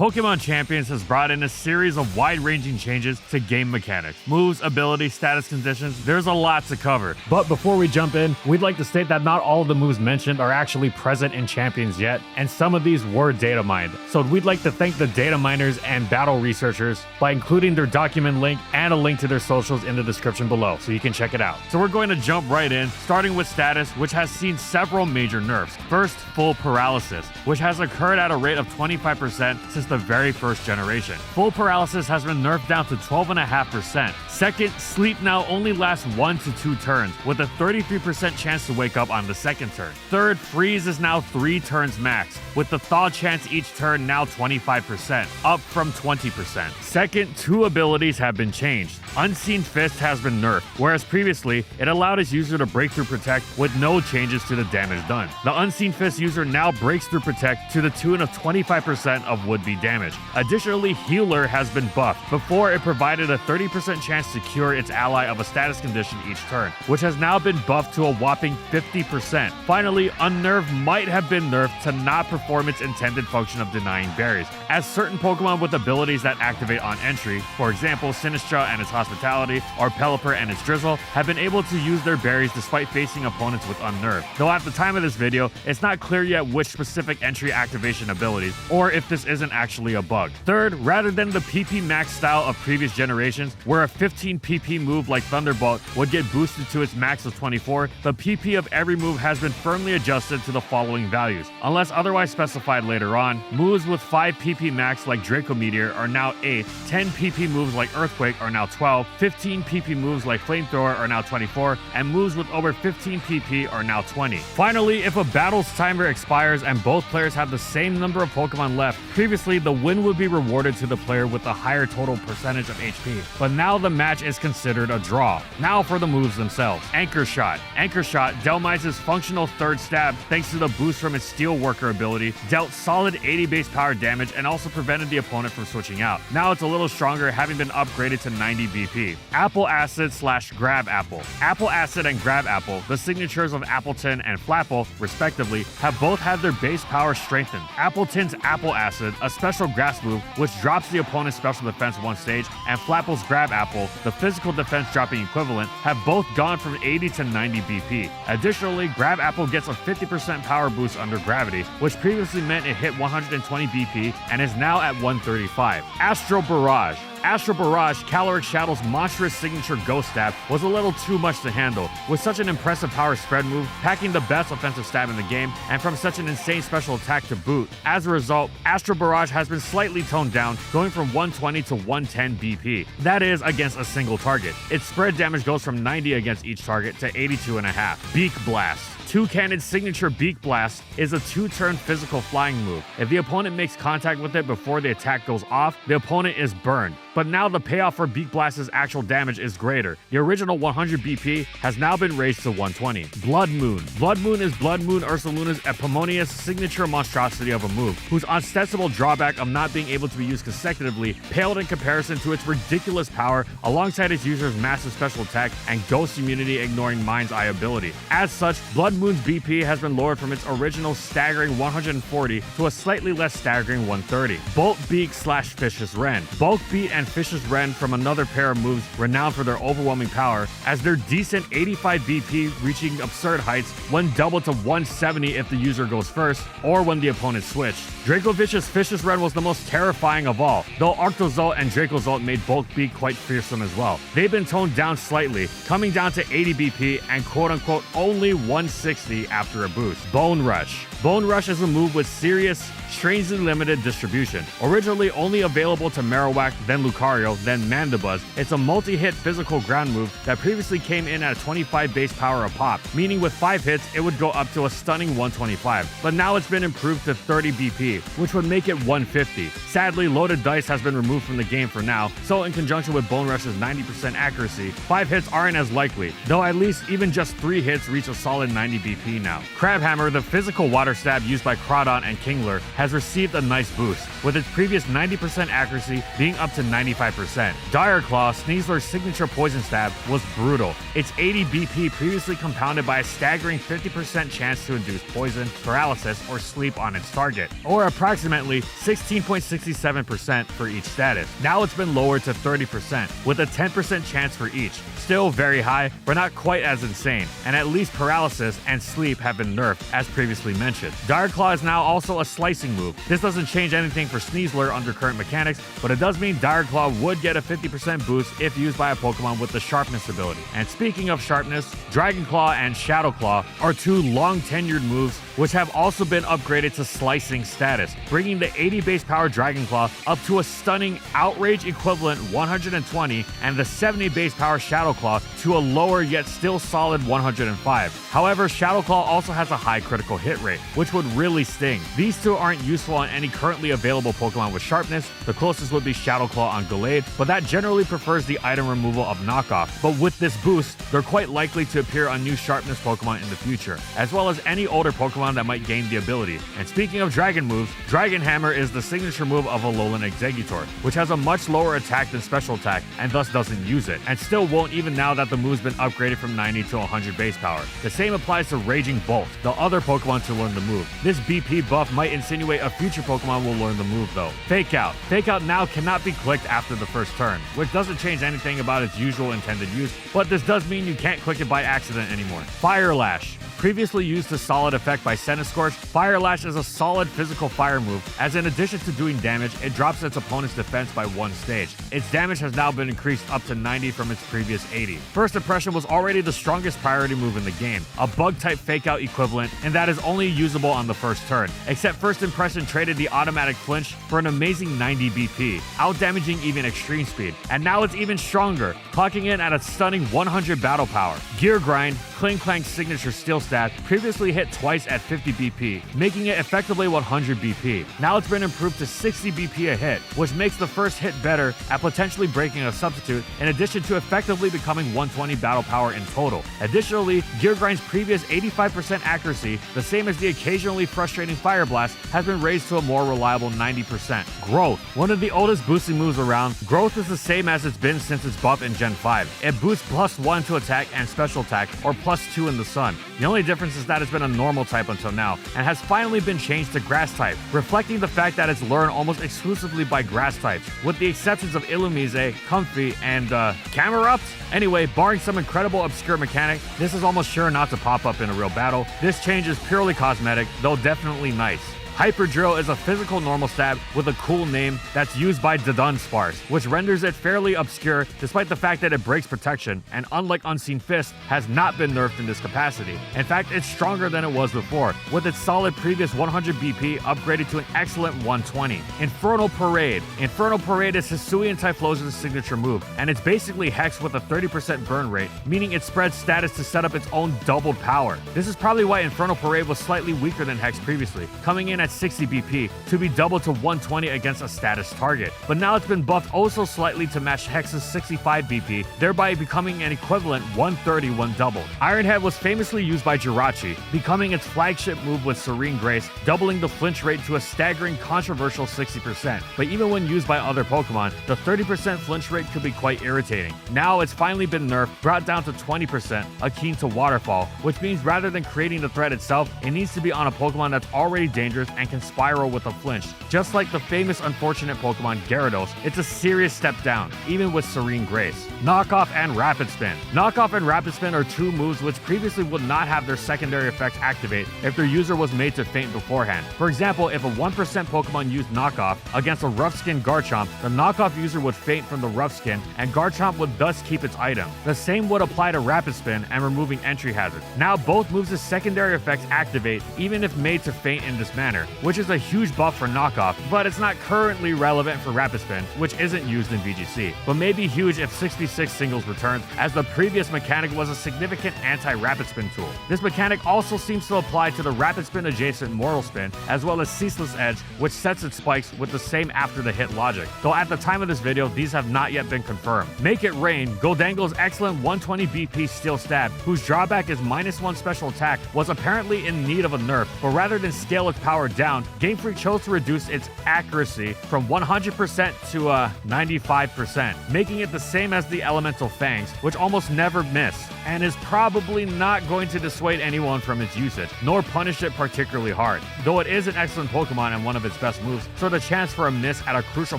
Pokemon Champions has brought in a series of wide-ranging changes to game mechanics, moves, abilities, status conditions. There's a lot to cover. But before we jump in, we'd like to state that not all of the moves mentioned are actually present in Champions yet, and some of these were data mined. So we'd like to thank the data miners and battle researchers by including their document link and a link to their socials in the description below, so you can check it out. So we're going to jump right in, starting with status, which has seen several major nerfs. First, full paralysis, which has occurred at a rate of 25% since the very first generation. Full paralysis has been nerfed down to 12.5%. Second, sleep now only lasts 1 to 2 turns, with a 33% chance to wake up on the second turn. Third, freeze is now 3 turns max, with the thaw chance each turn now 25%, up from 20%. Second, 2 abilities have been changed. Unseen Fist has been nerfed, whereas previously, it allowed its user to break through Protect with no changes to the damage done. The Unseen Fist user now breaks through Protect to the tune of 25% of would-be damage. Additionally, Healer has been buffed. Before, it provided a 30% chance to cure its ally of a status condition each turn, which has now been buffed to a whopping 50%. Finally, Unnerve might have been nerfed to not perform its intended function of denying berries, as certain Pokemon with abilities that activate on entry, for example Sinistra and its Hospitality, or Pelipper and its Drizzle, have been able to use their berries despite facing opponents with Unnerve. Though at the time of this video, it's not clear yet which specific entry activation abilities, or if this isn't actually a bug. Third, rather than the PP max style of previous generations, where a 15 PP move like Thunderbolt would get boosted to its max of 24, the PP of every move has been firmly adjusted to the following values. Unless otherwise specified later on, moves with 5 PP max like Draco Meteor are now 8, 10 PP moves like Earthquake are now 12, 15 PP moves like Flamethrower are now 24, and moves with over 15 PP are now 20. Finally, if a battle's timer expires and both players have the same number of Pokemon left, previously the win would be rewarded to the player with a higher total percentage of HP, but now the match is considered a draw. Now for the moves themselves. Anchor Shot. Anchor Shot, Dhelmise's functional third stab, thanks to the boost from its Steelworker ability, dealt solid 80 base power damage and also prevented the opponent from switching out. Now it's a little stronger, having been upgraded to 90 BP. Apple Acid / Grab Apple. Apple Acid and Grab Apple, the signatures of Appleton and Flapple, respectively, have both had their base power strengthened. Appleton's Apple Acid, a special grass move which drops the opponent's special defense 1 stage, and Flapple's Grab Apple, the physical defense dropping equivalent, have both gone from 80 to 90 BP. Additionally, Grab Apple gets a 50% power boost under gravity, which previously meant it hit 120 BP and is now at 135. Astro Barrage. Astro Barrage, Caloric Shadow's monstrous signature Ghost Stab, was a little too much to handle, with such an impressive power spread move, packing the best offensive stab in the game, and from such an insane special attack to boot. As a result, Astro Barrage has been slightly toned down, going from 120 to 110 BP. That is, against a single target. Its spread damage goes from 90 against each target to 82.5. Beak Blast. Toucannon's signature Beak Blast is a 2-turn physical flying move. If the opponent makes contact with it before the attack goes off, the opponent is burned. But now the payoff for Beak Blast's actual damage is greater. The original 100 BP has now been raised to 120. Blood Moon. Blood Moon is Blood Moon Ursaluna's Epimonious signature monstrosity of a move, whose ostensible drawback of not being able to be used consecutively paled in comparison to its ridiculous power alongside its user's massive special attack and ghost immunity ignoring Mind's Eye ability. As such, Blood Moon's BP has been lowered from its original staggering 140 to a slightly less staggering 130. Bolt Beak / Fishious Wren. Bulk Beat and Fishious Wren from another pair of moves renowned for their overwhelming power, as their decent 85 BP reaching absurd heights when doubled to 170 if the user goes first, or when the opponent switched. Dracovich's Fishious Wren was the most terrifying of all, though Arctozolt and Dracozolt made Bulk Beak quite fearsome as well. They've been toned down slightly, coming down to 80 BP and quote-unquote only 160 after a boost. Bone Rush. Bone Rush is a move with serious, strangely limited distribution. Originally only available to Marowak, then Lucario, then Mandibuzz, it's a multi-hit physical ground move that previously came in at 25 base power a pop, meaning with 5 hits it would go up to a stunning 125, but now it's been improved to 30 BP, which would make it 150. Sadly, Loaded Dice has been removed from the game for now, so in conjunction with Bone Rush's 90% accuracy, 5 hits aren't as likely, though at least even just 3 hits reach a solid 90 BP now. Crabhammer, the physical water stab used by Crawdon and Kingler, has received a nice boost, with its previous 90% accuracy being up to 95%. Dire Claw, Sneasler's signature poison stab, was brutal. Its 80 BP previously compounded by a staggering 50% chance to induce poison, paralysis, or sleep on its target, or approximately 16.67% for each status. Now it's been lowered to 30%, with a 10% chance for each. Still very high, but not quite as insane, and at least paralysis and sleep have been nerfed, as previously mentioned. Dire Claw is now also a slicing move. This doesn't change anything for Sneasler under current mechanics, but it does mean Dire Claw would get a 50% boost if used by a Pokemon with the Sharpness ability. And speaking of Sharpness, Dragon Claw and Shadow Claw are two long-tenured moves which have also been upgraded to slicing status, bringing the 80 base power Dragon Claw up to a stunning Outrage equivalent 120 and the 70 base power Shadow Claw to a lower yet still solid 105. However, Shadow Claw also has a high critical hit rate, which would really sting. These two aren't useful on any currently available Pokemon with Sharpness. The closest would be Shadow Claw on Gallade, but that generally prefers the item removal of Knockoff. But with this boost, they're quite likely to appear on new Sharpness Pokemon in the future, as well as any older Pokemon that might gain the ability. And speaking of Dragon moves, Dragon Hammer is the signature move of Alolan Exeggutor, which has a much lower attack than special attack and thus doesn't use it, and still won't even now that the move's been upgraded from 90 to 100 base power. The same applies to Raging Bolt, the other Pokemon to learn the move. This BP buff might insinuate a future Pokemon will learn the move though. Fake Out. Fake Out now cannot be clicked after the first turn, which doesn't change anything about its usual intended use, but this does mean you can't click it by accident anymore. Fire Lash. Previously used to solid effect by Centiskorch, Fire Lash is a solid physical fire move, as in addition to doing damage, it drops its opponent's defense by one stage. Its damage has now been increased up to 90 from its previous 80. First Impression was already the strongest priority move in the game, a bug-type fake-out equivalent, and that is only usable on the first turn, except First Impression traded the automatic flinch for an amazing 90 BP, out-damaging even extreme speed, and now it's even stronger, clocking in at a stunning 100 battle power. Gear Grind, Kling Clang's signature steel stat, previously hit twice at 50 BP, making it effectively 100 BP. Now it's been improved to 60 BP a hit, which makes the first hit better at potentially breaking a substitute, in addition to effectively becoming 120 battle power in total. Additionally, Gear Grind's previous 85% accuracy, the same as the occasionally frustrating Fire Blast, has been raised to a more reliable 90%. Growth. One of the oldest boosting moves around, Growth is the same as it's been since its buff in Gen 5. It boosts +1 to attack and special attack, or +2 in the Sun. The only difference is that it's been a normal type until now, and has finally been changed to grass type, reflecting the fact that it's learned almost exclusively by grass types, with the exceptions of Illumise, Comfey, and Camerupt? Anyway, barring some incredible obscure mechanic, this is almost sure not to pop up in a real battle. This change is purely cosmetic, though definitely nice. Hyper Drill is a physical normal stab with a cool name that's used by Dunsparce, which renders it fairly obscure despite the fact that it breaks protection, and unlike Unseen Fist, has not been nerfed in this capacity. In fact, it's stronger than it was before, with its solid previous 100 BP upgraded to an excellent 120. Infernal Parade. Infernal Parade is Hisuian Typhlosion's signature move, and it's basically Hex with a 30% burn rate, meaning it spreads status to set up its own doubled power. This is probably why Infernal Parade was slightly weaker than Hex previously, coming in at 60 BP to be doubled to 120 against a status target. But now it's been buffed also slightly to match Hex's 65 BP, thereby becoming an equivalent 130 when doubled. Iron Head was famously used by Jirachi, becoming its flagship move with Serene Grace, doubling the flinch rate to a staggering controversial 60%. But even when used by other Pokemon, the 30% flinch rate could be quite irritating. Now it's finally been nerfed, brought down to 20%, akin to Waterfall, which means rather than creating the threat itself, it needs to be on a Pokemon that's already dangerous and can spiral with a flinch. Just like the famous unfortunate Pokemon Gyarados, it's a serious step down, even with Serene Grace. Knockoff and Rapid Spin. Knockoff and Rapid Spin are two moves which previously would not have their secondary effects activate if their user was made to faint beforehand. For example, if a 1% Pokemon used Knockoff against a Rough Skin Garchomp, the Knockoff user would faint from the Rough Skin, and Garchomp would thus keep its item. The same would apply to Rapid Spin and removing entry hazards. Now both moves' secondary effects activate even if made to faint in this manner, Trainer, which is a huge buff for knockoff, but it's not currently relevant for Rapid Spin, which isn't used in VGC, but may be huge if 66 singles returns, as the previous mechanic was a significant anti-Rapid Spin tool. This mechanic also seems to apply to the Rapid Spin adjacent Mortal Spin, as well as Ceaseless Edge, which sets its spikes with the same after the hit logic, though at the time of this video, these have not yet been confirmed. Make It Rain, Goldango's excellent 120 BP steel stab, whose drawback is -1 special attack, was apparently in need of a nerf, but rather than scale its power down, Game Freak chose to reduce its accuracy from 100% to 95%, making it the same as the Elemental Fangs, which almost never miss, and is probably not going to dissuade anyone from its usage, nor punish it particularly hard. Though it is an excellent Pokemon and one of its best moves, so the chance for a miss at a crucial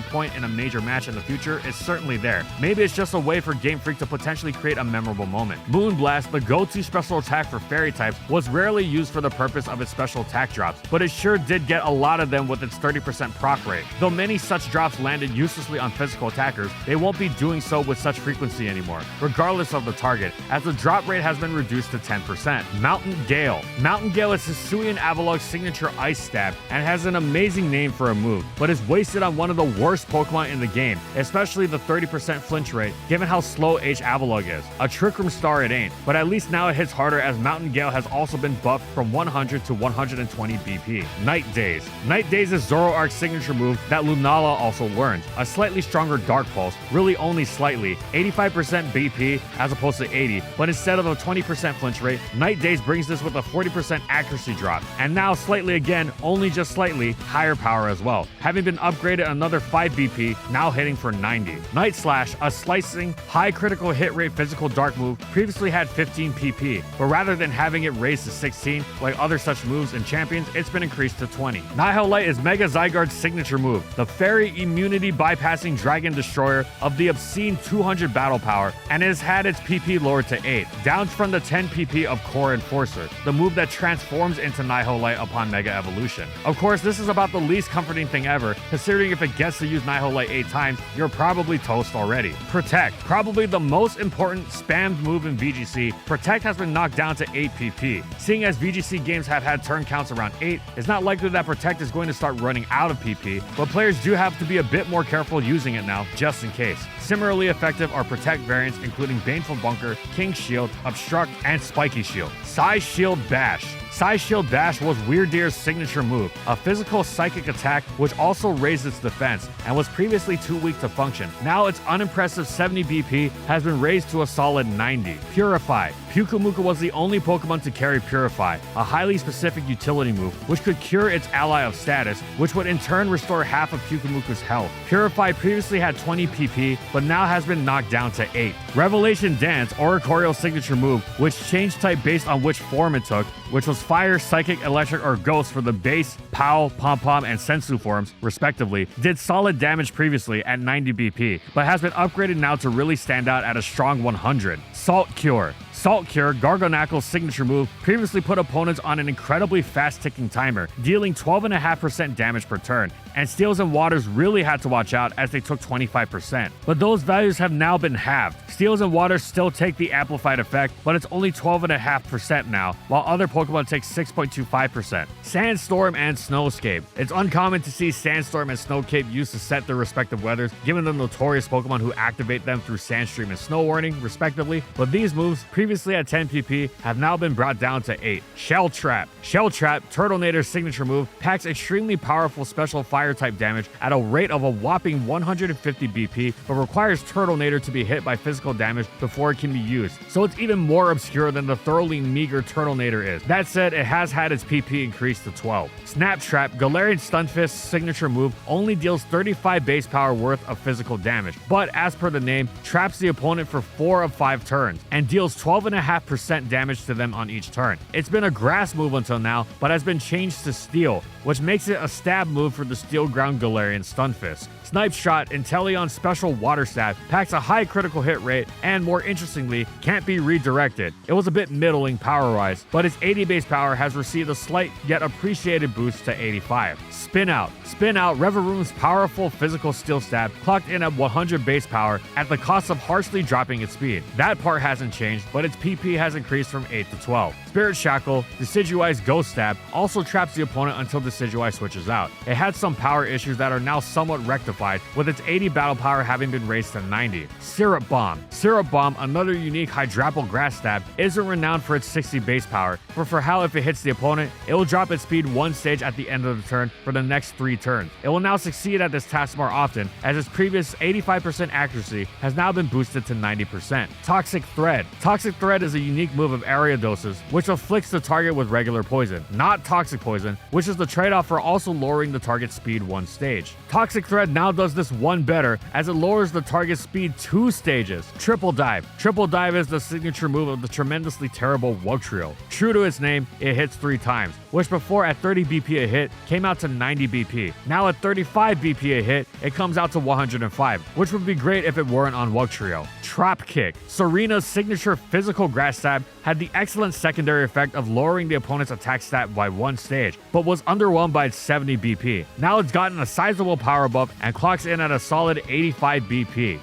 point in a major match in the future is certainly there. Maybe it's just a way for Game Freak to potentially create a memorable moment. Moonblast, the go-to special attack for fairy types, was rarely used for the purpose of its special attack drops, but it sure did get a lot of them with its 30% proc rate. Though many such drops landed uselessly on physical attackers, they won't be doing so with such frequency anymore, regardless of the target, as the drop rate has been reduced to 10%. Mountain Gale. Mountain Gale is Hisuian Avalug's signature ice stab, and has an amazing name for a move, but is wasted on one of the worst Pokemon in the game, especially the 30% flinch rate, given how slow H Avalugg is. A Trick Room star it ain't, but at least now it hits harder, as Mountain Gale has also been buffed from 100 to 120 BP. Night Daze. Night Daze is Zoroark's signature move that Lunala also learns. A slightly stronger Dark Pulse, really only slightly, 85% BP as opposed to 80, but instead of a 20% flinch rate, Night Daze brings this with a 40% accuracy drop, and now slightly again, only just slightly, higher power as well, having been upgraded another 5 BP, now hitting for 90. Night Slash, a slicing, high critical hit rate physical dark move, previously had 15 PP, but rather than having it raised to 16, like other such moves in Champions, it's been increased to 20. Nihilite is Mega Zygarde's signature move, the fairy immunity bypassing Dragon Destroyer of the obscene 200 battle power, and it has had its PP lowered to 8, down from the 10 PP of Core Enforcer, the move that transforms into Nihilite upon Mega Evolution. Of course, this is about the least comforting thing ever, considering if it gets to use Nihilite 8 times, you're probably toast already. Protect, probably the most important spammed move in VGC, Protect has been knocked down to 8 PP. Seeing as VGC games have had turn counts around 8, it's not likely that Protect is going to start running out of PP, but players do have to be a bit more careful using it now, just in case. Similarly effective are Protect variants including Baneful Bunker, King's Shield, Obstruct, and Spiky Shield. Psy Shield Bash. Psy Shield Bash was Weirdeer's signature move, a physical psychic attack which also raised its defense and was previously too weak to function. Now its unimpressive 70 BP has been raised to a solid 90. Purify. Pyukumuka was the only Pokemon to carry Purify, a highly specific utility move which could cure its ally of status, which would in turn restore half of Pyukumuka's health. Purify previously had 20 PP, but now has been knocked down to 8. Revelation Dance, Oricoreal's signature move, which changed type based on which form it took, which was Fire, Psychic, Electric, or Ghost for the base, POW, Pom-Pom, and Sensu forms, respectively, did solid damage previously at 90 BP, but has been upgraded now to really stand out at a strong 100. Salt Cure. Salt Cure, Gargonacle's signature move, previously put opponents on an incredibly fast-ticking timer, dealing 12.5% damage per turn, and Steels and Waters really had to watch out as they took 25%. But those values have now been halved. Steels and Waters still take the amplified effect, but it's only 12.5% now, while other Pokemon take 6.25%. Sandstorm and Snowscape. It's uncommon to see Sandstorm and Snowcape used to set their respective weathers, given the notorious Pokemon who activate them through Sandstream and Snow Warning, respectively, but these moves, previously at 10 PP, have now been brought down to 8. Shell Trap. Shell Trap, Turtonator's signature move, packs extremely powerful special fire type damage at a rate of a whopping 150 BP, but requires Turtonator to be hit by physical damage before it can be used, so it's even more obscure than the thoroughly meager Turtonator is. That said, it has had its PP increased to 12. Snap Trap, Galarian Stunfist's signature move, only deals 35 base power worth of physical damage, but as per the name, traps the opponent for 4 of 5 turns, and deals 12.5% damage to them on each turn. It's been a grass move until now, but has been changed to steel, which makes it a stab move for the Steel Ground Galarian Stunfisk. Snipe Shot, Inteleon's special water stab, packs a high critical hit rate and, more interestingly, can't be redirected. It was a bit middling power-wise, but its 80 base power has received a slight yet appreciated boost to 85. Spin Out. Spin Out, Reveroom's powerful physical steel stab, clocked in at 100 base power at the cost of harshly dropping its speed. That part hasn't changed, but its PP has increased from 8 to 12. Spirit Shackle, Decidueye's Ghost Stab, also traps the opponent until Decidueye switches out. It had some power issues that are now somewhat rectified, with its 80 battle power having been raised to 90. Syrup Bomb. Syrup Bomb, another unique Hydrapple Grass Stab, isn't renowned for its 60 base power, but for how if it hits the opponent, it will drop its speed one stage at the end of the turn for the next 3 turns. It will now succeed at this task more often, as its previous 85% accuracy has now been boosted to 90%. Toxic Thread. Toxic Thread is a unique move of Ariados's, which afflicts the target with regular poison, not toxic poison, which is the trade-off for also lowering the target's speed one stage. Toxic Thread now does this one better, as it lowers the target's speed 2 stages. Triple Dive. Triple Dive is the signature move of the tremendously terrible Wugtrio. True to its name, it hits 3 times, which before at 30 BP a hit came out to 90 BP. Now at 35 BP a hit, it comes out to 105, which would be great if it weren't on Wugtrio. Trap Kick. Serena's signature physical grass stab had the excellent secondary effect of lowering the opponent's attack stat by 1 stage, but was underwhelmed by its 70 BP. Now it's gotten a sizable power buff and clocks in at a solid 85 BP.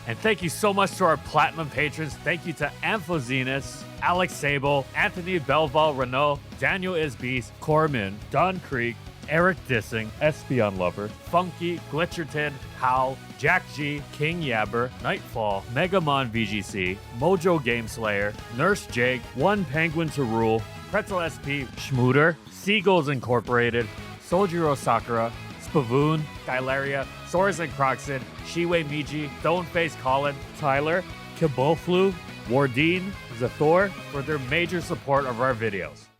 And thank you so much to our Platinum patrons. Thank you to Amphozenus, Alex Sable, Anthony Belval Renault, Daniel Isbeast, Corman, Don Creek, Eric Dissing, Espion Lover, Funky, Glitcherton, Howl, Jack G, King Yabber, Nightfall, Megamon VGC, Mojo Game Slayer, Nurse Jake, One Penguin to Rule, Pretzel SP, Schmooter, Seagulls Incorporated, Soljiro Sakura, Spavoon, Dylaria, Soros and Croxon, Shiwei Miji, Stoneface Colin, Tyler, Kiboflu, Wardine, Zathor for their major support of our videos.